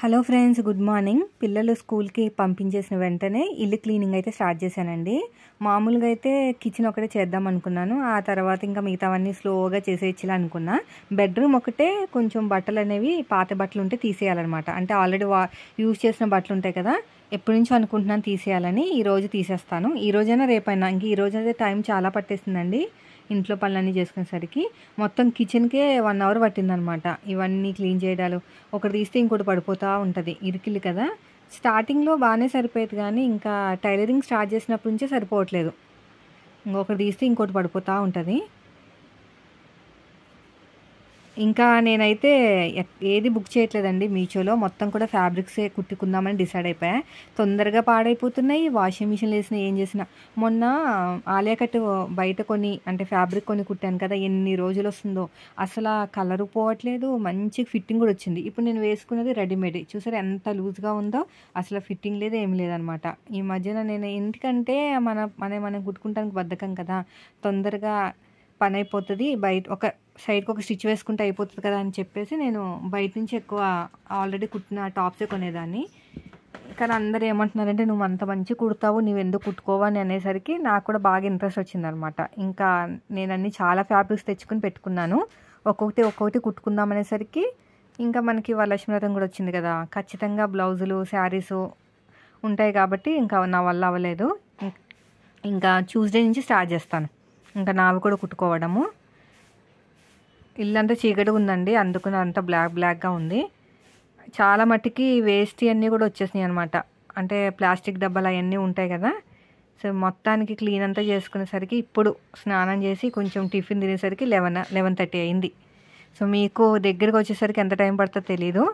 Hello friends, good morning. పిల్లలు స్కూల్కి పంపించేసిన వెంటనే ఇల్లు క్లీనింగ్ అయితే స్టార్ట్ చేశానండి. మామూలుగా అయితే కిచెన్ ఒకటే చేద్దాం అనుకున్నాను. ఆ తర్వాత ఇంకా మిగతావన్నీ స్లోగా చేసేయచ్చులా అనుకున్నా. బెడ్రూమ్ ఒకటే కొంచెం బట్టలు అనేవి పాత బట్టలు ఉంటే తీసేయాలన్నమాట. అంటే ఆల్రెడీ యూజ్ చేసిన బట్టలు ఉంటాయి కదా, ఎప్పటి నుంచో అనుకుంటున్నాను తీసేయాలని. ఈరోజు తీసేస్తాను. ఈ రోజైనా రేపైనా. ఇంక ఈ రోజు అయితే టైం చాలా పట్టేస్తుందండి ఇంట్లో పనులన్నీ చేసుకునేసరికి. మొత్తం కిచెన్కే 1 అవర్ పట్టిందనమాట. ఇవన్నీ క్లీన్ చేయడాలు ఒకటి తీస్తే ఇంకోటి పడిపోతూ ఉంటుంది. ఇరికిల్లు కదా. స్టార్టింగ్లో బాగానే సరిపోయేది, కానీ ఇంకా టైలరింగ్ స్టార్ట్ చేసినప్పటి నుంచే సరిపోవట్లేదు. ఇంకొకటి తీస్తే ఇంకోటి పడిపోతూ ఉంటుంది. ఇంకా నేనైతే ఏది బుక్ చేయట్లేదండి మీషోలో. మొత్తం కూడా ఫ్యాబ్రిక్సే కుట్టుకుందామని డిసైడ్ అయిపోయా. తొందరగా పాడైపోతున్నాయి. వాషింగ్ మిషన్లో వేసినా ఏం చేసినా. మొన్న ఆలియా కట్ బయట అంటే ఫ్యాబ్రిక్ కొని కుట్టాను కదా, ఎన్ని రోజులు వస్తుందో. అసలు కలరు పోవట్లేదు, మంచి ఫిట్టింగ్ కూడా వచ్చింది. ఇప్పుడు నేను వేసుకున్నది రెడీమేడ్. చూసారా ఎంత లూజ్గా ఉందో. అసలు ఫిట్టింగ్ లేదు, ఏం లేదనమాట. ఈ మధ్యన నేను ఎందుకంటే మనం కుట్టుకుంటానికి బద్ధకం కదా, తొందరగా పని అయిపోతుంది, బయట ఒక సైడ్కి ఒక స్టిచ్ వేసుకుంటే అయిపోతుంది కదా అని చెప్పేసి నేను బయట నుంచి ఎక్కువ ఆల్రెడీ కుట్టిన టాప్సే కొనేదాన్ని. కానీ అందరూ ఏమంటున్నారంటే, నువ్వు అంత మంచి కుడతావు, నువ్వు ఎందుకు కుట్టుకోవా అని అనేసరికి నాకు కూడా బాగా ఇంట్రెస్ట్ వచ్చిందనమాట. ఇంకా నేను అన్ని చాలా ఫ్యాబ్రిక్స్ తెచ్చుకుని పెట్టుకున్నాను. ఒక్కొక్కటి కుట్టుకుందాం అనేసరికి ఇంకా మనకి వరలక్ష్మి వ్రతం కూడా వచ్చింది కదా, ఖచ్చితంగా బ్లౌజులు శారీసు ఉంటాయి కాబట్టి ఇంకా నా వల్ల అవ్వలేదు. ఇంకా ట్యూస్డే నుంచి స్టార్ట్ చేస్తాను ఇంకా నావి కూడా కుట్టుకోవడము. ఇల్లంతా చీకటిగా ఉందండి, అందుకని అంతా బ్లాక్గా ఉంది. చాలా మట్టికి వేస్ట్ అన్నీ కూడా వచ్చేసినాయి అనమాట. అంటే ప్లాస్టిక్ డబ్బాలు అవన్నీ ఉంటాయి కదా. సో మొత్తానికి క్లీన్ అంతా చేసుకునేసరికి ఇప్పుడు స్నానం చేసి కొంచెం టిఫిన్ తినేసరికి 11:30 అయింది. సో మీకు దగ్గరికి వచ్చేసరికి ఎంత టైం పడుతుందో తెలీదు.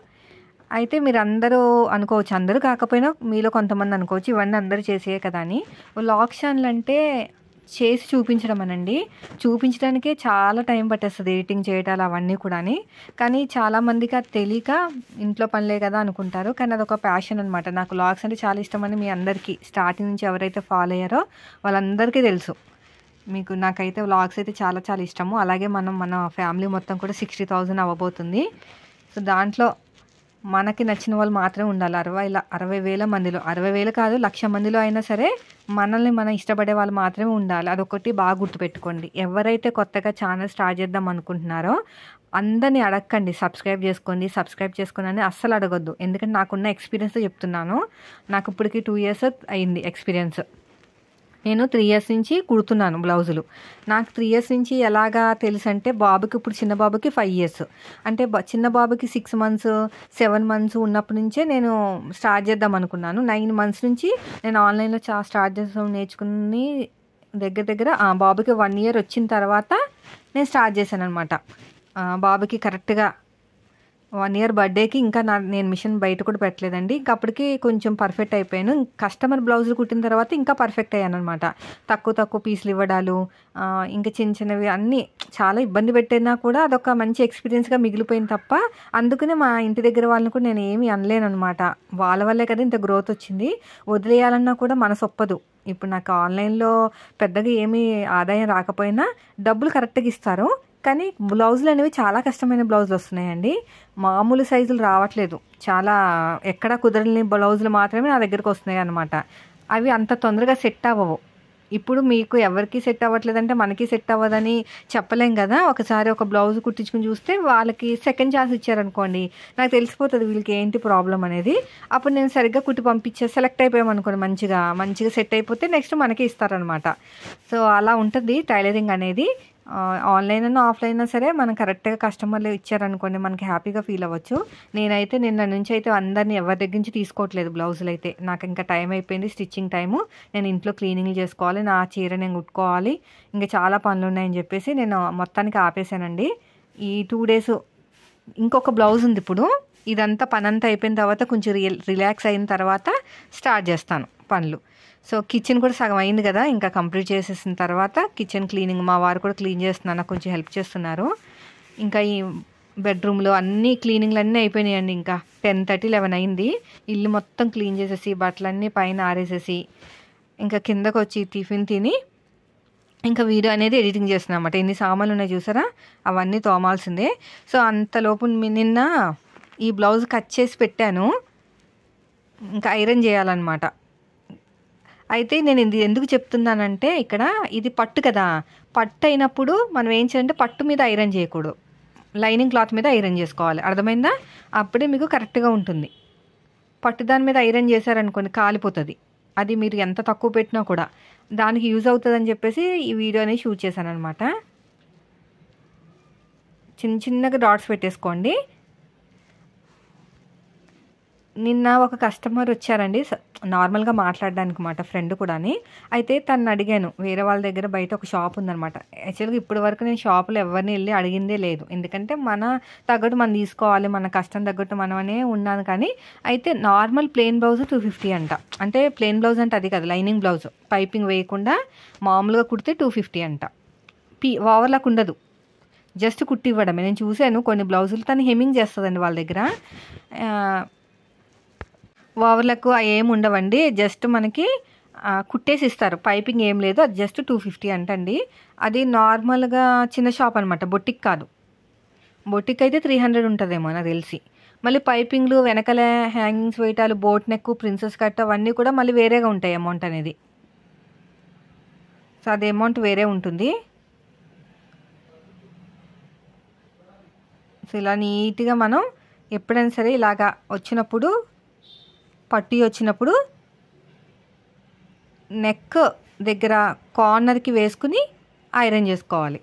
అయితే మీరు అందరూ అనుకోవచ్చు, అందరూ కాకపోయినా మీలో కొంతమంది అనుకోవచ్చు, ఇవన్నీ అందరూ చేసే కదా అని. వ్లాగ్ ఛానల్ అంటే చేసి చూపించడం అనండి. చూపించడానికే చాలా టైం పట్టేస్తుంది, ఎడిటింగ్ చేయడాలు అవన్నీ కూడా. కానీ చాలామందికి అది తెలియక ఇంట్లో పనిలే కదా అనుకుంటారు. కానీ అదొక ప్యాషన్ అనమాట. నాకు వ్లాగ్స్ అంటే చాలా ఇష్టమని మీ అందరికీ స్టార్టింగ్ నుంచి ఎవరైతే ఫాలో అయ్యారో వాళ్ళందరికీ తెలుసు. నాకైతే వ్లాగ్స్ అయితే చాలా చాలా ఇష్టము. అలాగే మన ఫ్యామిలీ మొత్తం కూడా 60,000 అవ్వబోతుంది. సో దాంట్లో మనకి నచ్చిన వాళ్ళు మాత్రమే ఉండాలి. 60,000 మందిలో, 60,000 కాదు 1,00,000 మందిలో అయినా సరే మనం ఇష్టపడే వాళ్ళు మాత్రమే ఉండాలి. అదొకటి బాగా గుర్తుపెట్టుకోండి. ఎవరైతే కొత్తగా ఛానల్ స్టార్ట్ చేద్దాం అనుకుంటున్నారో అందరినీ అడగండి సబ్స్క్రైబ్ చేసుకోండి అని అస్సలు అడగొద్దు. ఎందుకంటే నాకున్న ఎక్స్పీరియన్స్ చెప్తున్నాను. నాకు ఇప్పటికి 2 years అయింది ఎక్స్పీరియన్స్. నేను 3 years నుంచి కుడుతున్నాను బ్లౌజులు. నాకు 3 years నుంచి ఎలాగా తెలుసు అంటే, బాబుకి ఇప్పుడు చిన్న బాబుకి 5 years, అంటే చిన్న బాబుకి 6 months 7 months ఉన్నప్పటి నుంచే నేను స్టార్ట్ చేద్దాం అనుకున్నాను. 9 months నుంచి నేను ఆన్లైన్లో స్టార్ట్ చేస్తాం నేర్చుకుని దగ్గర బాబుకి 1 year వచ్చిన తర్వాత నేను స్టార్ట్ చేశాను అనమాట. బాబుకి కరెక్ట్గా 1 year బర్త్డేకి ఇంకా నేను మిషన్ బయట కూడా పెట్టలేదండి. ఇంకా అప్పటికి కొంచెం పర్ఫెక్ట్ అయిపోయాను. కస్టమర్ బ్లౌజులు కుట్టిన తర్వాత ఇంకా పర్ఫెక్ట్ అయ్యాను అనమాట. తక్కువ పీసులు ఇవ్వడాలు, ఇంకా చిన్నవి అన్నీ చాలా ఇబ్బంది పెట్టినా కూడా అదొక మంచి ఎక్స్పీరియన్స్గా మిగిలిపోయింది తప్ప. అందుకనే మా ఇంటి దగ్గర వాళ్ళని కూడా నేను ఏమీ అనలేను అనమాట. వాళ్ళ వల్లే కదా ఇంత గ్రోత్ వచ్చింది. వదిలేయాలన్నా కూడా మనసు ఒప్పదు. ఇప్పుడు నాకు ఆన్లైన్లో పెద్దగా ఏమీ ఆదాయం రాకపోయినా డబ్బులు కరెక్ట్గా ఇస్తారు. కానీ బ్లౌజులు అనేవి చాలా కష్టమైన బ్లౌజులు వస్తున్నాయండి. మామూలు సైజులు రావట్లేదు. చాలా ఎక్కడా కుదరని బ్లౌజులు మాత్రమే నా దగ్గరకు వస్తున్నాయి అనమాట. అవి అంత తొందరగా సెట్ అవ్వవు. ఇప్పుడు మీకు ఎవరికి సెట్ అవ్వట్లేదంటే మనకి సెట్ అవ్వదని చెప్పలేం కదా. ఒకసారి ఒక బ్లౌజ్ కుట్టించుకుని చూస్తే వాళ్ళకి సెకండ్ ఛాన్స్ ఇచ్చారనుకోండి, నాకు తెలిసిపోతుంది వీళ్ళకి ఏంటి ప్రాబ్లం అనేది. అప్పుడు నేను సరిగ్గా కుట్టి పంపించే సెలెక్ట్ అయిపోయామనుకోండి, మంచిగా సెట్ అయిపోతే నెక్స్ట్ మనకే ఇస్తారనమాట. సో అలా ఉంటుంది టైలరింగ్ అనేది. ఆన్లైన్ అయినా ఆఫ్లైన్ అయినా సరే మనం కరెక్ట్గా కస్టమర్లు ఇచ్చారనుకోండి, మనకి హ్యాపీగా ఫీల్ అవ్వచ్చు. నేనైతే నిన్న నుంచి అయితే అందరినీ ఎవరి దగ్గర నుంచి తీసుకోవట్లేదు బ్లౌజులు అయితే. నాకు ఇంకా టైం అయిపోయింది, స్టిచ్చింగ్ టైము. నేను ఇంట్లో క్లీనింగ్ చేసుకోవాలి, నా చీర నేను కుట్టుకోవాలి, ఇంకా చాలా పనులు ఉన్నాయని చెప్పేసి నేను మొత్తానికి ఆపేసానండి. ఈ 2 days ఇంకొక బ్లౌజ్ ఉంది. ఇప్పుడు ఇదంతా పనంతా అయిపోయిన తర్వాత కొంచెం రిలాక్స్ అయిన తర్వాత స్టార్ట్ చేస్తాను పనులు. సో కిచెన్ కూడా సగం అయింది కదా, ఇంకా కంప్లీట్ చేసేసిన తర్వాత కిచెన్ క్లీనింగ్ మా వారు కూడా క్లీన్ చేస్తున్నారు, నాకు కొంచెం హెల్ప్ చేస్తున్నారు. ఇంకా ఈ బెడ్రూమ్లో అన్నీ క్లీనింగ్లు అన్నీ అయిపోయినాయండి. ఇంకా 10:30 11 అయింది. ఇల్లు మొత్తం క్లీన్ చేసేసి బట్టలన్నీ పైన ఆరేసేసి ఇంకా కిందకు వచ్చి టిఫిన్ తిని ఇంకా వీడియో అనేది ఎడిటింగ్ చేస్తున్నాను అన్నమాట. ఎన్ని సామాన్లు ఉన్నాయి చూసారా, అవన్నీ తోమాల్సిందే. సో అంతలోపు నిన్న ఈ బ్లౌజ్ కట్ చేసి పెట్టాను, ఇంకా ఐరన్ చేయాలన్నమాట. అయితే నేను ఇది ఎందుకు చెప్తున్నానంటే, ఇక్కడ ఇది పట్టు కదా, పట్టు అయినప్పుడు మనం ఏం చేయాలంటే పట్టు మీద ఐరన్ చేయకూడదు, లైనింగ్ క్లాత్ మీద ఐరన్ చేసుకోవాలి. అర్థమైందా? అప్పుడే మీకు కరెక్ట్గా ఉంటుంది. పట్టు దాని మీద ఐరన్ చేశారనుకోండి కాలిపోతుంది. అది మీరు ఎంత తక్కువ పెట్టినా కూడా దానికి యూజ్ అవుతుందని చెప్పేసి ఈ వీడియోని షూట్ చేశాను అనమాట. చిన్న చిన్నగా డాట్స్ పెట్టేసుకోండి. నిన్న ఒక కస్టమర్ వచ్చారండి, నార్మల్గా మాట్లాడడానికి మాట, ఫ్రెండ్ కూడాని. అయితే తను అడిగాను, వేరే వాళ్ళ దగ్గర బయట ఒక షాప్ ఉందన్నమాట. యాక్చువల్గా ఇప్పటి వరకు నేను షాపులో ఎవరిని వెళ్ళి అడిగిందే లేదు, ఎందుకంటే మన తగ్గట్టు మనం తీసుకోవాలి, మన కష్టం తగ్గట్టు మనమనే ఉన్నాను. కానీ అయితే నార్మల్ ప్లెయిన్ బ్లౌజ్ 250 అంట. అంటే ప్లెయిన్ బ్లౌజ్ అంటే అది కదా, లైనింగ్ బ్లౌజ్ పైపింగ్ వేయకుండా మామూలుగా కుడితే 250 అంట. ఓవర్లాక్ ఉండదు, జస్ట్ కుట్టి ఇవ్వడమే. నేను చూశాను కొన్ని బ్లౌజులు, తను హెమ్మింగ్ చేస్తుందండి వాళ్ళ దగ్గర. ఓవర్లకు ఏం ఉండవండి, జస్ట్ మనకి కుట్టేసి ఇస్తారు, పైపింగ్ ఏం లేదు. అది జస్ట్ 250 అంటండి. అది నార్మల్గా చిన్న షాప్ అనమాట, బొటిక్ కాదు. బొటిక్ అయితే 300 ఉంటుందేమో నాకు తెలిసి. మళ్ళీ పైపింగ్లు, వెనకాల హ్యాంగింగ్స్ వేయటాలు, బోట్ నెక్, ప్రిన్సెస్ కట్ అవన్నీ కూడా మళ్ళీ వేరేగా ఉంటాయి అమౌంట్ అనేది. సో అది అమౌంట్ వేరే ఉంటుంది. సో ఇలా నీట్గా మనం ఎప్పుడైనా సరే ఇలాగా వచ్చినప్పుడు, పట్టి వచ్చినప్పుడు నెక్ దగ్గర కార్నర్కి వేసుకుని ఐరన్ చేసుకోవాలి.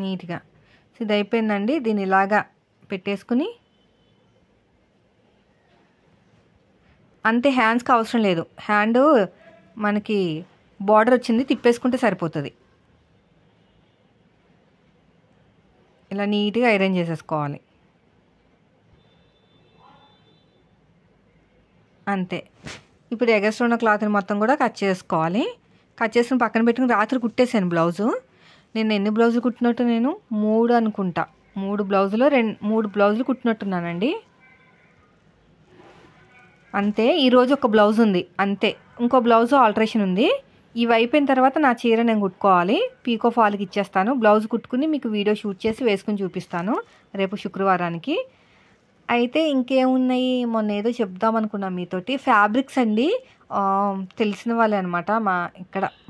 నీట్గా. సో ఇది అయిపోయిందండి. దీన్ని ఇలాగా పెట్టేసుకుని అంతే, హ్యాండ్స్కి అవసరం లేదు. హ్యాండ్ మనకి బార్డర్ వచ్చింది, తిప్పేసుకుంటే సరిపోతుంది. ఇలా నీట్గా ఐరన్ చేసేసుకోవాలి అంతే. ఇప్పుడు ఎగస్ట్రా ఉన్న క్లాత్ని మొత్తం కూడా కట్ చేసుకోవాలి. కట్ చేసుకుని పక్కన పెట్టుకుని రాత్రి కుట్టేసాను బ్లౌజు. నేను ఎన్ని బ్లౌజులు కుట్టినట్టు, నేను 3 అనుకుంటా, 3 బ్లౌజులు కుట్టినట్టున్నానండి అంతే. ఈరోజు ఒక బ్లౌజ్ ఉంది అంతే, ఇంకో బ్లౌజ్ ఆల్టరేషన్ ఉంది. ఇవి అయిపోయిన తర్వాత నా చీర నేను కుట్టుకోవాలి. పీకో ఫాల్కి ఇచ్చేస్తాను. బ్లౌజ్ కుట్టుకుని మీకు వీడియో షూట్ చేసి వేసుకుని చూపిస్తాను రేపు శుక్రవారానికి. అయితే ఇంకేమున్నాయి, మొన్న ఏదో చెప్దాం అనుకున్నాం మీతోటి. ఫ్యాబ్రిక్స్ అండి, తెలిసిన వాళ్ళే అనమాట,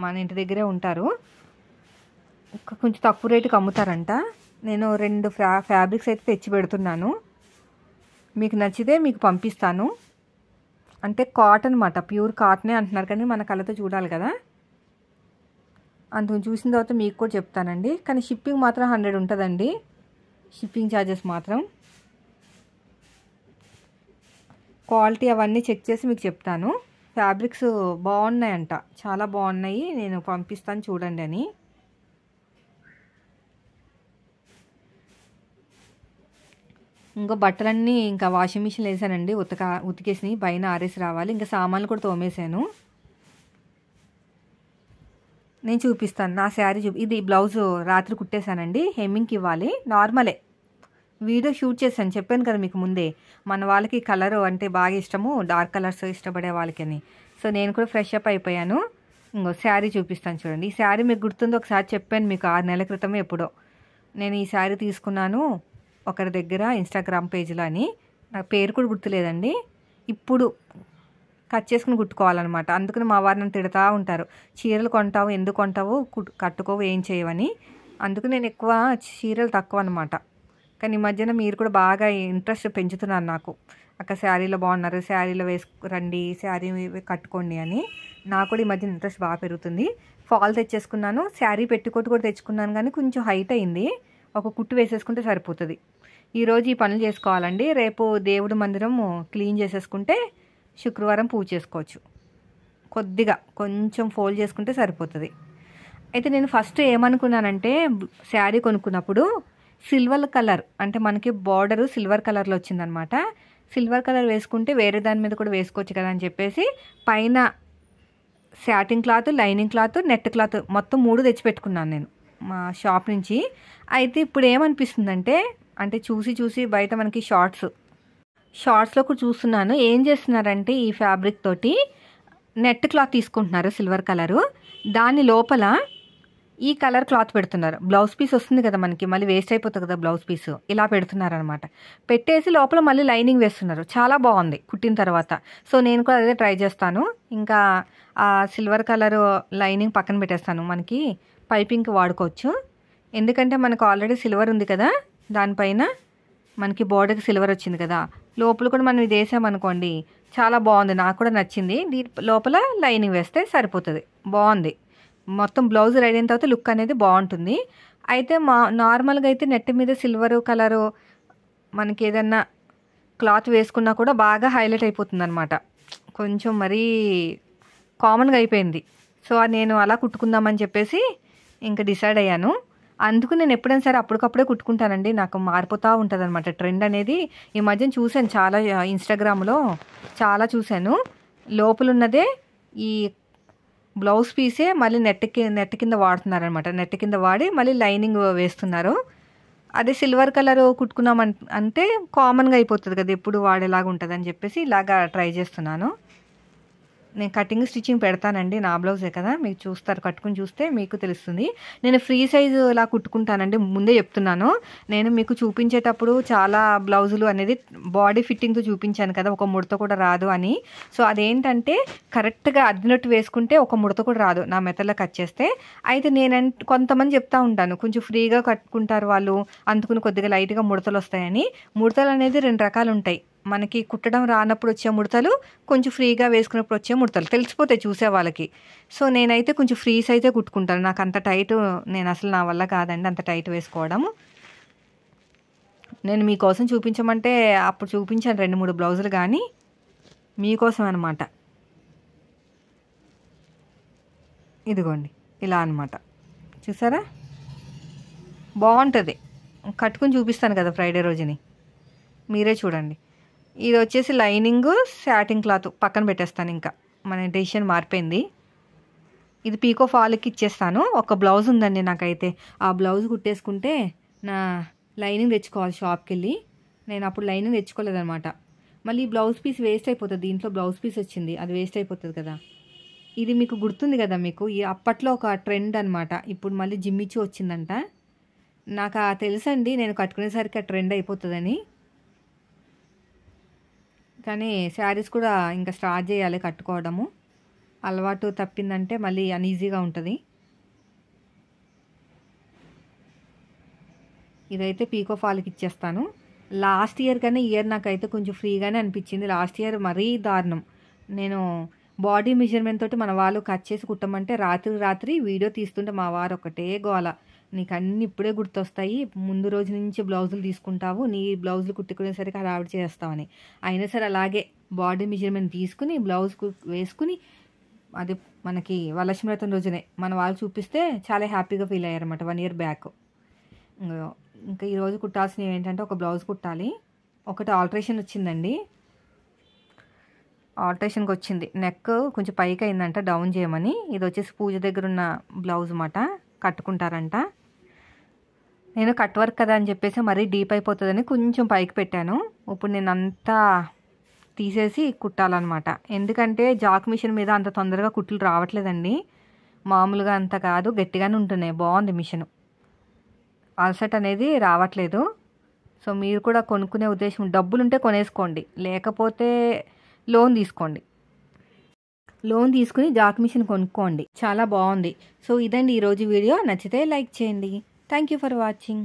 మన ఇంటి దగ్గరే ఉంటారు. కొంచెం తక్కువ రేటుకి అమ్ముతారంట. నేను 2 ఫ్యాబ్రిక్స్ అయితే తెచ్చి పెడుతున్నాను, మీకు నచ్చితే మీకు పంపిస్తాను. అంటే కాటన్ అన్నమాట, ప్యూర్ కాటనే అంటున్నారు, కానీ మన కళ్ళతో చూడాలి కదా. అందుకు చూసిన తర్వాత మీకు కూడా చెప్తానండి. కానీ షిప్పింగ్ మాత్రం 100 ఉంటుందండి, షిప్పింగ్ ఛార్జెస్ మాత్రం. క్వాలిటీ అవన్నీ చెక్ చేసి మీకు చెప్తాను. ఫ్యాబ్రిక్స్ బాగున్నాయంట, చాలా బాగున్నాయి, నేను పంపిస్తాను చూడండి అని. ఇంకా బట్టలన్నీ ఇంకా వాషింగ్ మిషన్లో వేసానండి, ఉతికేసి పైన ఆరేసి రావాలి. ఇంకా సామాన్లు కూడా తోమేశాను. నేను చూపిస్తాను నా శారీ ఇది బ్లౌజ్ రాత్రి కుట్టేశానండి, హెమ్మింగ్కి ఇవ్వాలి. నార్మలే వీడియో షూట్ చేశాను, చెప్పాను కదా మీకు ముందే. మన వాళ్ళకి కలర్ అంటే బాగా ఇష్టము, డార్క్ కలర్స్ ఇష్టపడే వాళ్ళకని. సో నేను కూడా ఫ్రెష్ అప్ అయిపోయాను. ఇంకో శారీ చూపిస్తాను చూడండి. ఈ శారీ మీకు గుర్తుందో, ఒకసారి చెప్పాను మీకు 6 నెలల క్రితమే ఎప్పుడో. నేను ఈ శారీ తీసుకున్నాను ఒకరి దగ్గర ఇన్స్టాగ్రామ్ పేజ్లో అని, నాకు పేరు కూడా గుర్తులేదండి. ఇప్పుడు కట్ చేసుకుని కుట్టుకోవాలన్నమాట. అందుకని మా వారు నన్ను తిడతా ఉంటారు, చీరలు కొంటావు, ఎందుకు కొంటావు, కట్టుకోవు, ఏం చేయవని. అందుకు నేను ఎక్కువ చీరలు తక్కువ అనమాట. కానీ ఈ మధ్యన మీరు కూడా బాగా ఇంట్రెస్ట్ పెంచుతున్నారు నాకు, అక్క శారీలో బాగున్నారు, శారీలో రండి, శారీ కట్టుకోండి అని. నాకు కూడా ఈ మధ్య ఇంట్రెస్ట్ బాగా పెరుగుతుంది. ఫాల్ తెచ్చేసుకున్నాను, శారీ పెట్టుకోటు కూడా తెచ్చుకున్నాను, కానీ కొంచెం హైట్ అయింది. ఒక కుట్టు వేసేసుకుంటే సరిపోతుంది. ఈరోజు ఈ పనులు చేసుకోవాలండి. రేపు దేవుడి మందిరం క్లీన్ చేసేసుకుంటే శుక్రవారం పూజ చేసుకోవచ్చు. కొద్దిగా కొంచెం ఫోల్డ్ చేసుకుంటే సరిపోతుంది. అయితే నేను ఫస్ట్ ఏమనుకున్నానంటే, శారీ కొనుక్కున్నప్పుడు సిల్వర్ కలర్, అంటే మనకి బార్డరు సిల్వర్ కలర్లో వచ్చిందనమాట. సిల్వర్ కలర్ వేసుకుంటే వేరే దాని మీద కూడా వేసుకోవచ్చు కదా అని చెప్పేసి పైన satin cloth, lining cloth, net cloth మొత్తం 3 తెచ్చిపెట్టుకున్నాను నేను మా షాప్ నుంచి. అయితే ఇప్పుడు ఏమనిపిస్తుందంటే, అంటే చూసి బయట మనకి షార్ట్స్లో కూడా చూస్తున్నాను, ఏం చేస్తున్నారంటే ఈ ఫ్యాబ్రిక్ తోటి నెట్ క్లాత్ తీసుకుంటున్నారు సిల్వర్ కలరు, దాని లోపల ఈ కలర్ క్లాత్ పెడుతున్నారు. బ్లౌజ్ పీస్ వస్తుంది కదా మనకి, మళ్ళీ వేస్ట్ అయిపోతుంది కదా బ్లౌజ్ పీస్, ఇలా పెడుతున్నారనమాట. పెట్టేసి లోపల మళ్ళీ లైనింగ్ వేస్తున్నారు. చాలా బాగుంది కుట్టిన తర్వాత. సో నేను కూడా అదే ట్రై చేస్తాను. ఇంకా ఆ సిల్వర్ కలర్ లైనింగ్ పక్కన పెట్టేస్తాను, మనకి పైపింగ్కి వాడుకోవచ్చు. ఎందుకంటే మనకు ఆల్రెడీ సిల్వర్ ఉంది కదా, దానిపైన మనకి బోర్డర్కి సిల్వర్ వచ్చింది కదా, లోపల కూడా మనం ఇది వేసామనుకోండి చాలా బాగుంది. నాకు కూడా నచ్చింది. దీని లోపల లైనింగ్ వేస్తే సరిపోతుంది. బాగుంది. మొత్తం బ్లౌజ్ రెడీ అయిన తర్వాత లుక్ అనేది బాగుంటుంది. అయితే నార్మల్గా అయితే నెట్ మీద సిల్వర్ కలరు మనకి ఏదన్నా క్లాత్ వేసుకున్నా కూడా బాగా హైలైట్ అయిపోతుంది అనమాట. కొంచెం మరీ కామన్గా అయిపోయింది. సో నేను అలా కుట్టుకుందామని చెప్పేసి ఇంకా డిసైడ్ అయ్యాను. అందుకు నేను ఎప్పుడైనా సరే అప్పటికప్పుడే కుట్టుకుంటానండి. నాకు మారిపోతూ ఉంటుంది అనమాట ట్రెండ్ అనేది. ఈ మధ్యన చూశాను చాలా, ఇన్స్టాగ్రామ్లో చాలా చూశాను. లోపల ఉన్నదే ఈ బ్లౌజ్ పీసే మళ్ళీ నెట్ కింద వాడుతున్నారనమాట. నెట్ కింద వాడి మళ్ళీ లైనింగ్ వేస్తున్నారు. అదే సిల్వర్ కలర్ కుట్టుకున్నాం అంటే కామన్గా అయిపోతుంది కదా, ఎప్పుడు వాడేలాగా ఉంటుంది అని చెప్పేసి ఇలాగా ట్రై చేస్తున్నాను. నేను కటింగ్ స్టిచ్చింగ్ పెడతానండి, నా బ్లౌజే కదా, మీకు చూస్తారు, కట్టుకుని చూస్తే మీకు తెలుస్తుంది. నేను ఫ్రీ సైజు ఇలా కుట్టుకుంటానండి, ముందే చెప్తున్నాను. నేను మీకు చూపించేటప్పుడు చాలా బ్లౌజులు అనేది బాడీ ఫిట్టింగ్తో చూపించాను కదా, ఒక ముడత కూడా రాదు అని. సో అదేంటంటే కరెక్ట్గా అద్దినట్టు వేసుకుంటే ఒక ముడత కూడా రాదు నా మెథడ్లో కట్ చేస్తే. అయితే కొంతమంది చెప్తా ఉంటాను, కొంచెం ఫ్రీగా కట్టుకుంటారు వాళ్ళు, అందుకుని కొద్దిగా లైట్గా ముడతలు వస్తాయని. ముడతలు అనేది 2 రకాలు ఉంటాయి. మనకి కుట్టడం రానప్పుడు వచ్చే ముడతలు, కొంచెం ఫ్రీగా వేసుకున్నప్పుడు వచ్చే ముడతలు తెలిసిపోతాయి చూసే వాళ్ళకి. సో నేనైతే కొంచెం ఫ్రీ సైజే కుట్టుకుంటాను. నాకు అంత టైట్ నేను అసలు నా వల్ల కాదండి అంత టైట్ వేసుకోవడం. నేను మీకోసం చూపించమంటే అప్పుడు చూపించాను 2-3 బ్లౌజులు, కానీ మీకోసం అనమాట. ఇదిగోండి ఇలా అనమాట, చూసారా బాగుంటుంది. కట్టుకుని చూపిస్తాను కదా ఫ్రైడే రోజుని, మీరే చూడండి. ఇది వచ్చేసి లైనింగ్ శాటిన్ క్లాత్ పక్కన పెట్టేస్తాను. ఇంకా మన డెసిషన్ మారిపోయింది. ఇది పీకో ఫాల్కి ఇచ్చేస్తాను. ఒక బ్లౌజ్ ఉందండి నాకైతే, ఆ బ్లౌజ్ కుట్టేసుకుంటే నా లైనింగ్ తెచ్చుకోవాలి షాప్కి వెళ్ళి. నేను అప్పుడు లైనింగ్ తెచ్చుకోలేదనమాట. మళ్ళీ బ్లౌజ్ పీస్ వేస్ట్ అయిపోతుంది. దీంట్లో బ్లౌజ్ పీస్ వచ్చింది, అది వేస్ట్ అయిపోతుంది కదా. ఇది మీకు గుర్తుంది కదా, మీకు అప్పట్లో ఒక ట్రెండ్ అనమాట. ఇప్పుడు మళ్ళీ జిమ్మిచ్చి వచ్చిందంట. నాకు తెలుసండి, నేను కట్టుకునేసరికి ఆ ట్రెండ్ అయిపోతుందని. కానీ శారీస్ కూడా ఇంకా స్టార్ట్ చేయాలి కట్టుకోవడము. అలవాటు తప్పిందంటే మళ్ళీ అన్ఈజీగా ఉంటుంది. ఇదైతే పీకో ఫాల్కి ఇచ్చేస్తాను. లాస్ట్ ఇయర్ కన్నా ఇయర్ నాకైతే కొంచెం ఫ్రీగానే అనిపించింది. లాస్ట్ ఇయర్ మరీ దారుణం. నేను బాడీ మెజర్మెంట్ తోటి మన వాళ్ళు కట్ చేసి కుట్టమంటే రాత్రి వీడియో తీస్తుంటే మా వారు ఒకటే గోల, నీకు అన్నీ ఇప్పుడే గుర్తొస్తాయి, ముందు రోజు నుంచి బ్లౌజులు తీసుకుంటావు, నీ బ్లౌజులు కుట్టుకునేసరికి అది ఆవిడ చేస్తావని. అయినా సరే అలాగే బాడీ మెజర్మెంట్ తీసుకుని బ్లౌజ్ వేసుకుని, అది మనకి వరలక్ష్మి వ్రతం రోజునే మన వాళ్ళు చూపిస్తే చాలా హ్యాపీగా ఫీల్ అయ్యారన్నమాట 1 year బ్యాక్. ఇంకా ఈరోజు కుట్టాల్సినవి ఏంటంటే ఒక బ్లౌజ్ కుట్టాలి. ఒకటి ఆల్టరేషన్ వచ్చిందండి, ఆల్టరేషన్కి వచ్చింది. నెక్ కొంచెం పైకి అయిందంట, డౌన్ చేయమని. ఇది వచ్చేసి పూజ దగ్గర ఉన్న బ్లౌజ్ మాట, కట్టుకుంటారంట. నేను కట్ వర్క్ కదా అని చెప్పేసి మరీ డీప్ అయిపోతుందని కొంచెం పైకి పెట్టాను. ఇప్పుడు నేను అంతా తీసేసి కుట్టాలన్నమాట. ఎందుకంటే జాక్ మిషన్ మీద అంత తొందరగా కుట్లు రావట్లేదండి, మామూలుగా అంత కాదు, గట్టిగానే ఉంటున్నాయి. బాగుంది మిషన్, అలసట అనేది రావట్లేదు. సో మీరు కూడా కొనుక్కునే ఉద్దేశం, డబ్బులుంటే కొనేసుకోండి, లేకపోతే లోన్ తీసుకోండి. లోన్ తీసుకుని జాక్ మిషన్ కొనుక్కోండి, చాలా బాగుంది. సో ఇదండి ఈరోజు వీడియో. నచ్చితే లైక్ చేయండి. Thank you for watching.